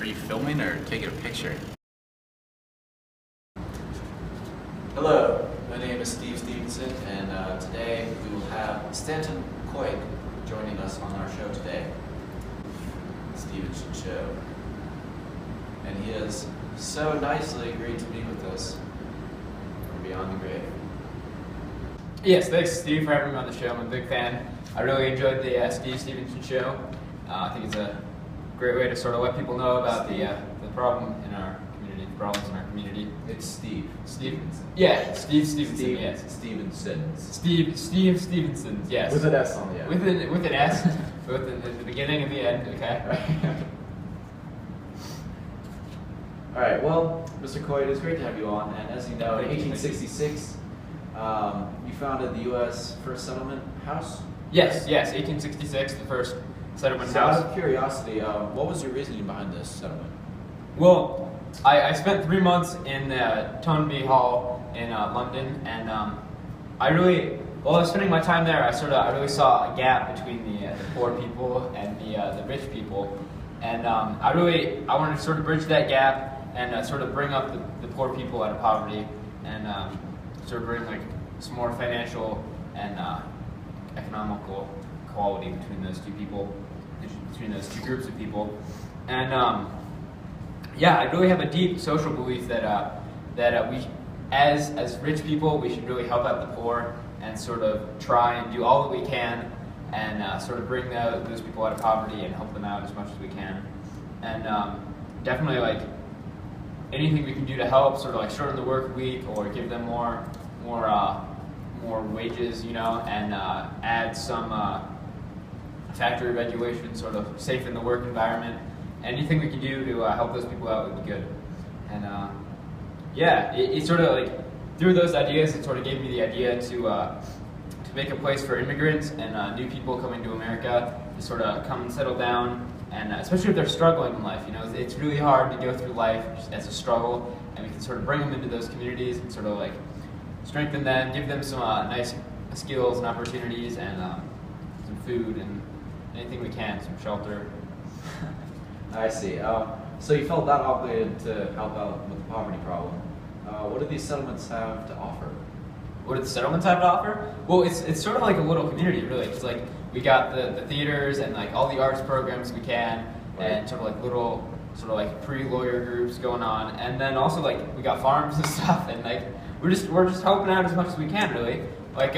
Are you filming or taking a picture? Hello, my name is Steve Stevenson, and today we will have Stanton Coit joining us on our show today, the Stevenson Show. And he has so nicely agreed to meet with us from beyond the grave. Yes, thanks Steve for having me on the show. I'm a big fan. I really enjoyed the Steve Stevenson Show. I think it's a great way to sort of let people know about the problem in our community, the problems in our community. It's Steve. Stevenson. Yeah, Steve Stevenson. Yes. Stevenson. Steve Stevenson. Yes. With an S on the end. With an S, with the beginning and the end. Okay. All right. Well, Mr. Coit, it's great to have you on. And as you know, in 1866, you founded the U.S. first settlement house. Yes. 1866, the first settlement So house. out of curiosity, what was your reasoning behind this settlement? Well, I spent 3 months in Tonby Hall in London, and while I was spending my time there, I really saw a gap between the poor people and the rich people, and I wanted to sort of bridge that gap and sort of bring up the poor people out of poverty, and sort of bring like some more financial and economical equality between those two people, between those two groups of people, and I really have a deep social belief that we, as rich people, we should really help out the poor and sort of try and do all that we can and sort of bring those people out of poverty and help them out as much as we can, and definitely like anything we can do to help, sort of like shorten the work week or give them more wages, you know, and add some factory regulation, sort of safe in the work environment. Anything we can do to help those people out would be good. And it sort of like through those ideas, it sort of gave me the idea to make a place for immigrants and new people coming to America to sort of come and settle down. And especially if they're struggling in life, you know, it's really hard to go through life just as a struggle, and we can sort of bring them into those communities and sort of like strengthen them, give them some nice skills and opportunities, and some food and anything we can, some shelter. I see. So you felt that obligated to help out with the poverty problem. What do these settlements have to offer? What do the settlements have to offer? Well, it's sort of like a little community, really. It's like we got the theaters and like all the arts programs we can, and sort of like little sort of like pre-lawyer groups going on, and then also like we got farms and stuff, and like we're just helping out as much as we can, really. Like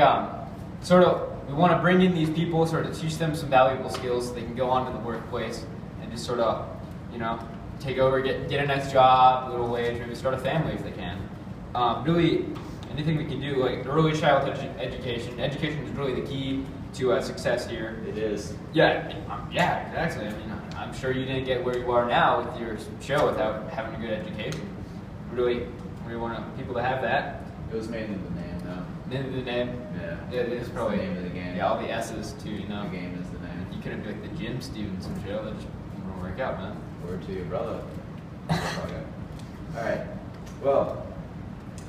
sort of we want to bring in these people, sort of teach them some valuable skills so they can go on to the workplace and just sort of, you know, take over, get a nice job, little wage, maybe start a family if they can. Really, anything we can do, like early childhood education. Education is really the key to success here. It is. Yeah, exactly. I mean, I'm sure you didn't get where you are now with your show without having a good education. We want people to have that. It was mainly the name, though. Name of the name. Yeah. It is probably the name of the game. Yeah, all the S's too. You know. The game is the name. You could have been like the Jim Stevenson show. That just won't work out, man. Word to your brother. All right. Well,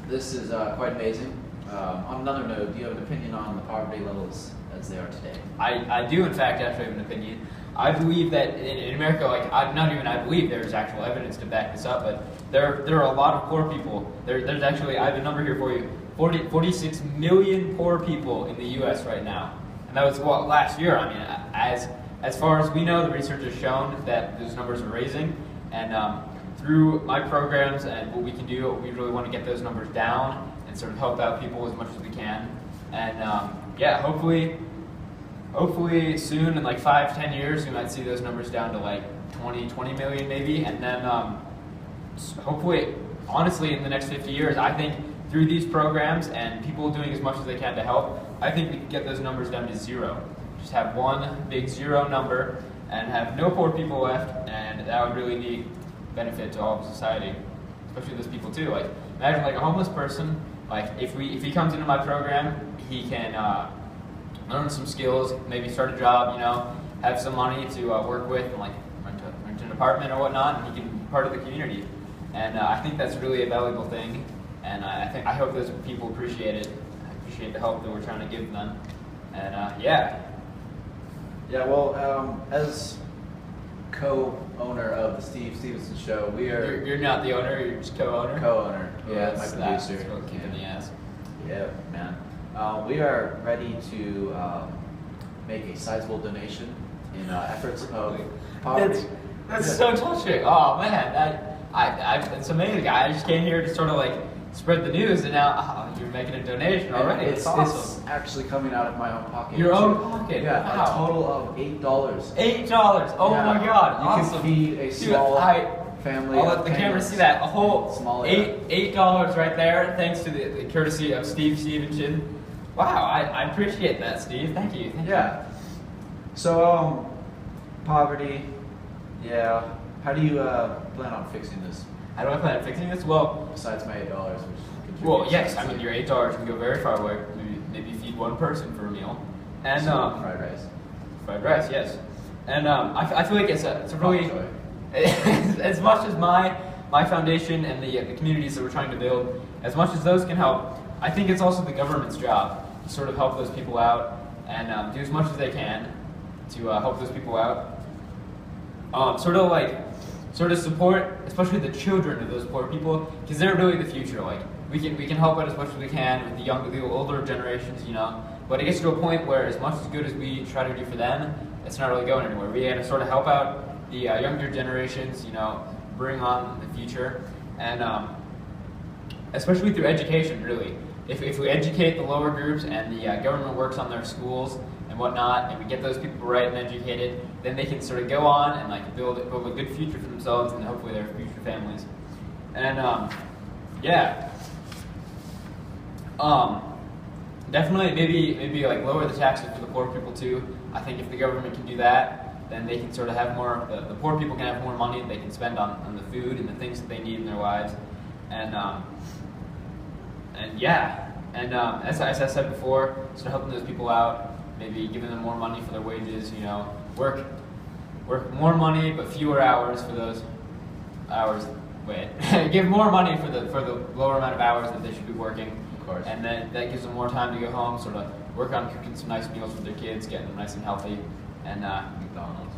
this is quite amazing. On another note, do you have an opinion on the poverty levels as they are today? I do, in fact, actually have an opinion. I believe that in America, like I believe there's actual evidence to back this up, but there are a lot of poor people. There's actually, I have a number here for you, 46 million poor people in the U.S. right now, and that was what last year. I mean, as far as we know, the research has shown that those numbers are raising, and through my programs and what we can do, we really want to get those numbers down and sort of help out people as much as we can, and hopefully soon, in like 5-10 years, we might see those numbers down to like 20 million maybe, and then hopefully, honestly, in the next 50 years, I think through these programs and people doing as much as they can to help, I think we can get those numbers down to zero. Just have one big zero number and have no poor people left, and that would really be benefit to all of society, especially those people too. Like imagine like a homeless person, like if he comes into my program, he can learn some skills, maybe start a job, you know, have some money to work with, and like rent an apartment or whatnot, and he can be part of the community. And I think that's really a valuable thing, and I hope those people appreciate it. I appreciate the help that we're trying to give them, and Yeah, well, as co-owner of the Steve Stevenson Show. We are You're not the owner. You're just co-owner. co-owner. Yeah, my That's producer. what kick in the ass. Yeah, man. We are ready to make a sizable donation in efforts of poverty. That's so touching. Oh man, it's amazing. I just came here to sort of like spread the news, and now you're making a donation already. It's awesome. It's actually coming out of my own pocket. Your own pocket. Yeah, Wow. a total of $8. $8. Oh Yeah. my God! You Awesome. can feed a Dude, small family. I'll let the camera see that. A whole Small, $8 right there, thanks to the courtesy of Steve Stevenson. Wow, I appreciate that, Steve. Thank you. Thank you. Yeah. So, poverty. Yeah. How do you plan on fixing this? How do I plan on fixing this? Well, Besides my $8, which contributes. well, yes. I mean, your $8 can go very far away. Maybe feed one person for a meal, and fried rice. fried rice, yes. And I feel like it's a really Enjoy. as much as my foundation and the communities that we're trying to build, as much as those can help, I think it's also the government's job to sort of help those people out and do as much as they can to help those people out. Sort of support, especially the children of those poor people, because they're really the future. Like we can help out as much as we can with the older generations, you know. But it gets to a point where, as much as good as we try to do for them, it's not really going anywhere. We got to sort of help out the younger generations, you know, bring on the future, and especially through education, really. If we educate the lower groups and the government works on their schools and whatnot, and we get those people right and educated, then they can sort of go on and like build a good future for themselves and hopefully their future families. And definitely maybe like lower the taxes for the poor people too. I think if the government can do that, then they can sort of have more. The poor people can have more money that they can spend on the food and the things that they need in their lives, and as I said before, sort of helping those people out, maybe giving them more money for their wages, you know, work more money but fewer hours for those hours. Give more money for the lower amount of hours that they should be working, Of course. and then that gives them more time to go home, sort of work on cooking some nice meals for their kids, getting them nice and healthy, and McDonald's.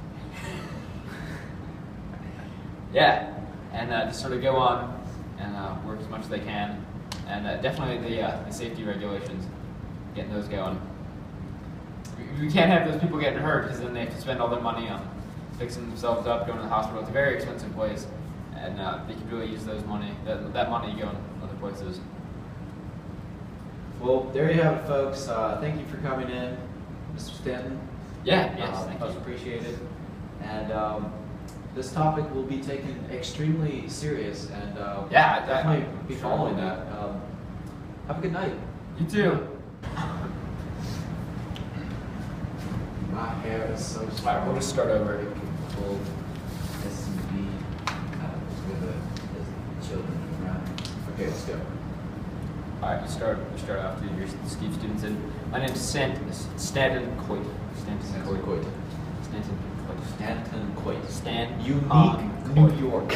yeah, and just sort of go on and work as much as they can. And definitely the safety regulations, getting those going. We can't have those people getting hurt because then they have to spend all their money on fixing themselves up, going to the hospital. It's a very expensive place, and they could really use that money going other places. Well, there you have it, folks. Thank you for coming in, Mr. Stanton. Yeah, yes, thank Much you. appreciated. And this topic will be taken extremely serious, and definitely be sure following will be. that. Have a good night. You too. My hair is so All right, strong. we'll just start over. Full SUV with the children around. Okay, let's go. All right, we start off to your Steve Stevenson. My name's Stanton Coit. Stanton Coit. Stanton Coit. Stanton Coit. Stan Unique Coit. New York.